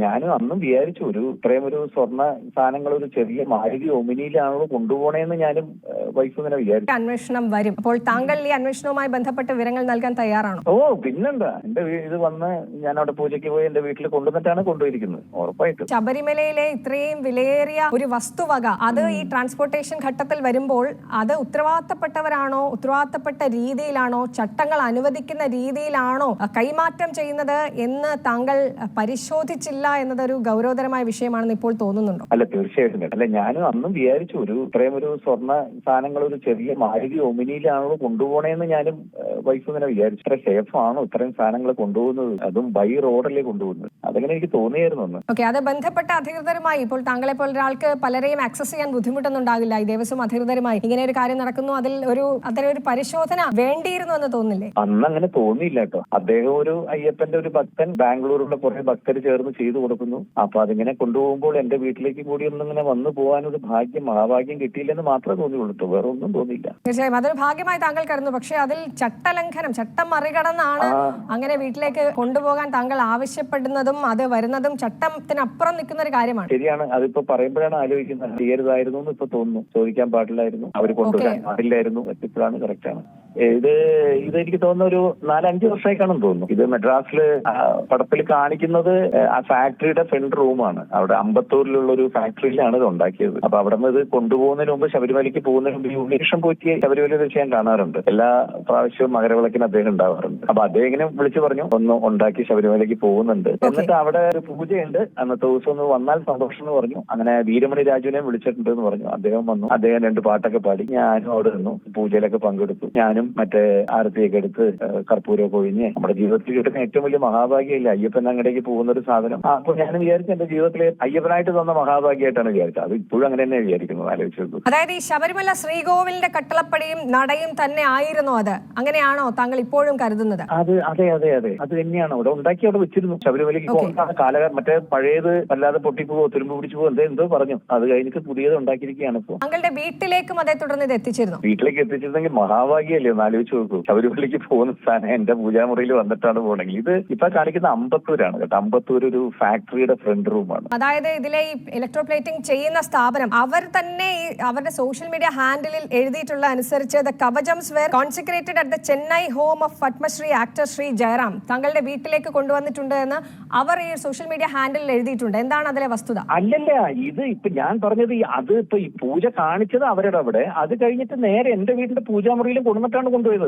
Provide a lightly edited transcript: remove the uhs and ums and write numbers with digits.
ഞാനും അന്നും വിചാരിച്ചു ഇത്രയും ഒരു സ്വർണ്ണ സാധനങ്ങൾ ഒരു ചെറിയ മാരുതി ഒമിനിയിലാണോ കൊണ്ടുപോകണേന്ന് ഞാനും വൈഫ് ഇങ്ങനെ വിചാരിച്ചു. അന്വേഷണം വരും. അപ്പോൾ താങ്കൾ ഈ അന്വേഷണവുമായി ബന്ധപ്പെട്ട് വിവരങ്ങൾ നൽകാൻ തയ്യാറാണോ? പിന്നെന്താ, എന്റെ ഇത് വന്ന് ഞാൻ അവിടെ പൂജയ്ക്ക് പോയി എന്റെ വീട്ടിൽ കൊണ്ടുവന്നിട്ടാണ് കൊണ്ടുപോയിരിക്കുന്നത്. ഉറപ്പായിട്ടും ശബരിമലയിലെ ഇത്രയും വിലയേറിയ ഒരു വസ്തുവക അത് ഈ ട്രാൻസ്പോർട്ടേഷൻ ഘട്ടത്തിൽ വരുമ്പോൾ അത് ഉത്തരവാദിത്തപ്പെട്ടവരാണോ, ഉത്തരവാദിത്തപ്പെട്ട രീതിയിലാണോ, ചട്ടങ്ങൾ അനുവദിക്കുന്ന രീതിയിലാണോ കൈമാറ്റം ചെയ്യുന്നത് എന്ന് താങ്കൾ പരിശോധിച്ചില്ല എന്നതൊരു ഗൗരവതരമായ വിഷയമാണെന്ന് ഇപ്പോൾ തോന്നുന്നുണ്ടോ? അല്ല, തീർച്ചയായിട്ടും. അല്ല, ഞാനും അന്നും വിചാരിച്ചു ഇത്രയും ഒരു സ്വർണ്ണ സാധനങ്ങൾ ഒരു ചെറിയ മാരുതി ഒമിനിയിലാണോ കൊണ്ടുപോകണേന്ന് ഞാനും വൈഫ് ഇങ്ങനെ വിചാരിച്ചു. ഇത്ര സേഫ് ആണോ ഇത്രയും സാധനങ്ങൾ കൊണ്ടുപോകുന്നത്, അതും ബൈ റോഡല്ലേ കൊണ്ടുപോകുന്നത്? അതങ്ങനെ എനിക്ക് തോന്നിയായിരുന്നു അന്ന്. അത് ബന്ധപ്പെട്ട അധികൃതരുമായി ഇപ്പോൾ താങ്കളെ പോലെ ഒരാൾക്ക് പലരെയും ആക്സസ് ചെയ്യാൻ ബുദ്ധിമുട്ടൊന്നും ഉണ്ടാകില്ല. ഈ ദേവസ്വം അധികൃതരുമായി ഇങ്ങനെ ഒരു കാര്യം നടക്കുന്നു, അതിലൊരു പരിശോധന വേണ്ടിയിരുന്നു എന്ന് തോന്നില്ലേ? അന്ന് അങ്ങനെ തോന്നിയില്ല കേട്ടോ. അദ്ദേഹം ഒരു അയ്യപ്പന്റെ ഒരു ഭക്തൻ, ബാംഗ്ലൂരിലുള്ള കുറെ ഭക്തർ ചേർന്ന് ചെയ്തു കൊടുക്കുന്നു. അപ്പൊ അതിങ്ങനെ കൊണ്ടുപോകുമ്പോൾ എന്റെ വീട്ടിലേക്ക് കൂടി ഒന്നിങ്ങനെ വന്നു പോകാനൊരു മഹാഭാഗ്യം കിട്ടിയില്ലെന്ന് മാത്രമേ തോന്നിയുള്ളൂ. വേറെ ഒന്നും തോന്നിയില്ല. തീർച്ചയായും അതൊരു ഭാഗ്യമായി താങ്കൾ കരുതുന്നു. പക്ഷെ അതിൽ ചട്ടലംഘനം, ചട്ടം മറികടന്നാണ് അങ്ങനെ വീട്ടിലേക്ക് കൊണ്ടുപോകാൻ താങ്കൾ ആവശ്യപ്പെടുന്നതും അത് വരുന്നതും ചട്ടത്തിനപ്പുറം നിൽക്കുന്ന ഒരു കാര്യമാണ്. ശരിയാണ്. അതിപ്പോ പറയുമ്പോഴാണ് ആലോചിക്കുന്നത്, ചെയ്യരുതായിരുന്നു എന്ന് ഇപ്പൊ തോന്നുന്നു. ചോദിക്കാൻ പാടില്ലായിരുന്നു, അവർ കൊണ്ടുവരാൻ പാടില്ലായിരുന്നു. ഇപ്പോഴാണ് കറക്റ്റാണ്. ഇത് എനിക്ക് തോന്നുന്ന ഒരു 4-5 വർഷമായി കാണും തോന്നുന്നു. ഇത് മദ്രാസില് പടത്തിൽ കാണിക്കുന്നത് ആ ഫാക്ടറിയുടെ ഫ്രണ്ട് റൂമാണ്. അവിടെ അമ്പത്തൂരിലുള്ള ഒരു ഫാക്ടറിയിലാണ് ഇത് ഉണ്ടാക്കിയത്. അപ്പൊ അവിടെ നിന്ന് ഇത് കൊണ്ടുപോകുന്നതിന് മുമ്പ്, ശബരിമലയ്ക്ക് പോകുന്നതിന് മുമ്പ് ഈ ഉണ്ണീഷം പോറ്റി ശബരിമല വെച്ച് ഞാൻ കാണാറുണ്ട്. എല്ലാ പ്രാവശ്യവും മകരവിളക്കിന് അദ്ദേഹം ഉണ്ടാവാറുണ്ട്. അപ്പൊ അദ്ദേഹം ഇങ്ങനെ വിളിച്ചു പറഞ്ഞു, ഒന്ന് ഉണ്ടാക്കി ശബരിമലയ്ക്ക് പോകുന്നുണ്ട്, എന്നിട്ട് അവിടെ ഒരു പൂജയുണ്ട്, അന്നത്തെ ദിവസം ഒന്ന് വന്നാൽ സന്തോഷം എന്ന് പറഞ്ഞു. അങ്ങനെ വീരമണി രാജുവിനെ വിളിച്ചിട്ടുണ്ട് എന്ന് പറഞ്ഞു. അദ്ദേഹം വന്നു. അദ്ദേഹം 2 പാട്ടൊക്കെ പാടി. ഞാനും അവിടെ നിന്നു, പൂജയിലൊക്കെ പങ്കെടുത്തു. ഞാനും മറ്റേ ആരത്തിയൊക്കെ എടുത്ത് കർപ്പൂരമൊക്കെ ഒഴിഞ്ഞ് നമ്മുടെ ജീവിതത്തിൽ കിട്ടുന്ന ഏറ്റവും വലിയ മഹാഭാഗ്യമില്ല അയ്യപ്പൻ അങ്ങടേക്ക് പോകുന്ന ഒരു സാധനം. അപ്പൊ ഞാൻ വിചാരിച്ചു എന്റെ ജീവിതത്തിലെ അയ്യപ്പനായിട്ട് തന്ന മഹാഭാഗ്യമായിട്ടാണ് വിചാരിച്ചത്. അത് ഇപ്പോഴും അങ്ങനെ തന്നെ വിചാരിക്കുന്നത്. ആലോചിച്ചു. അതായത് ഈ ശബരിമല ശ്രീകോവിലിന്റെ കട്ടളപ്പടിയും നടയും തന്നെ ആയിരുന്നു അത്, അങ്ങനെയാണോ താങ്കൾ ഇപ്പോഴും കരുതുന്നത്? അതെ, അത് തന്നെയാണ്. അവിടെ ഉണ്ടാക്കി അവിടെ വെച്ചിരുന്നു. ശബരിമലയ്ക്ക് പോകുന്ന മറ്റേ പഴയത് വല്ലാതെ പൊട്ടിപ്പോവോ തുരുമ്പ് പിടിച്ചു പോകും എന്തോ പറഞ്ഞു. അത് കഴിഞ്ഞിട്ട് പുതിയത് ഉണ്ടാക്കിയിരിക്കുകയാണ് ഇപ്പോൾ. താങ്കളുടെ വീട്ടിലേക്കും അതേ തുടർന്ന് ഇത് എത്തിച്ചിരുന്നു? വീട്ടിലേക്ക് എത്തിച്ചിരുന്നെങ്കിൽ മഹാഭാഗ്യല്ലേ. ഒന്ന് ആലോചിച്ച് നോക്കൂ. ശബരിമലയ്ക്ക് പോകുന്ന സ്ഥാനം എന്റെ പൂജാമുറിയിൽ വന്നിട്ടാണ് പോകണമെങ്കിൽ. ഇത് ഇപ്പൊ കാണിക്കുന്ന അമ്പത്തൂരാണ് കേട്ടോ. അമ്പത്തൂർ ഒരു ഫാക്ടറിയുടെ ഫ്രണ്ട് റൂമാണ്. അതായത് ഇതിലെ ഈ ഇലക്ട്രോപ്ലേറ്റിംഗ് ചെയ്യുന്ന സ്ഥാപനം അവർ തന്നെ അവരുടെ സോഷ്യൽ മീഡിയ ഹാൻഡിലിൽ എഴുതിയിട്ടുള്ള അനുസരിച്ച് the kavachams were consecrated at the Chennai home of Padmashri actor Shri Jayaram താങ്കളുടെ വീട്ടിലേക്ക് കൊണ്ടുവന്നിട്ടുണ്ട് എന്ന് അവർ ഈ സോഷ്യൽ മീഡിയ ഹാൻഡിലിൽ എഴുതിയിട്ടുണ്ട്. എന്താണ് അതിലെ വസ്തുത? അല്ലല്ല, ഇത് ഇപ്പൊ ഞാൻ പറഞ്ഞത് അത് ഇപ്പൊ ഈ പൂജ കാണിച്ചത് അവരുടെ അവിടെ, അത് കഴിഞ്ഞിട്ട് നേരെ എന്റെ വീട്ടിന്റെ പൂജാമുറിയിലും കൊണ്ടുവന്നിട്ടാണ് കൊണ്ടുപോയത്.